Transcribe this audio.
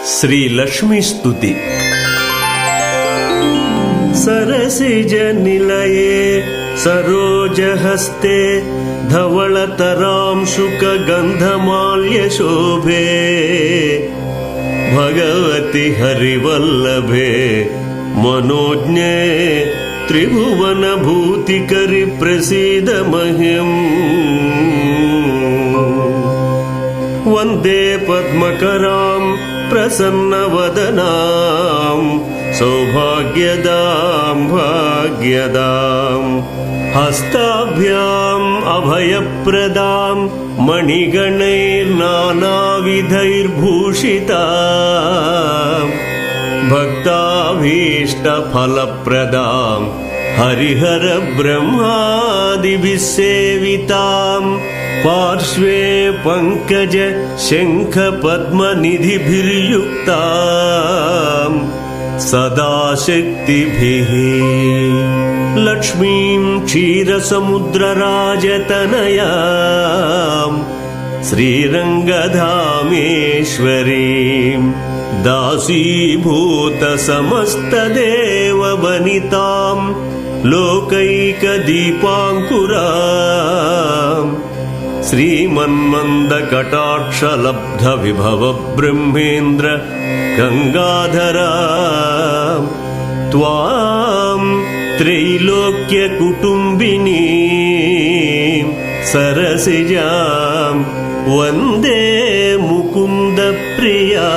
శ్రీ లక్ష్మీ స్తుతి. సరసిజ నిలయే సరోజహస్తే ధవళతరాంశుక గంధమాల్య శోభే భగవతి హరివల్లభే మనోజ్ఞే త్రిభువన భూతికరి ప్రసీద మహ్యం. వందే పద్మకరాం ప్రసన్నవదనాం సౌభాగ్యదాం భాగ్యదాం హస్తాభ్యాం అభయప్రదాం మణిగణైర్నానావిధైర్భూషితాం భక్తాభీష్టఫలప్రదాం హరిహర బ్రహ్మాదిభిः సేవితాం పార్శ్వే పంకజ శంఖ పద్మనిధిభిర్యుక్తాం సదాశక్తిభిः లక్ష్మీం క్షీరసముద్రరాజతనయాం శ్రీరంగధామేశ్వరీం దాసీభూత సమస్తదేవవనితాం లోకైకదీపాంకురాం శ్రీమన్మందకటాక్షలబ్ధ విభవ బ్రహ్మేంద్ర గంగాధరాం త్వాం త్రైలోక్య కుటుంబినీం సరసిజాం వందే ముకుంద ప్రియా.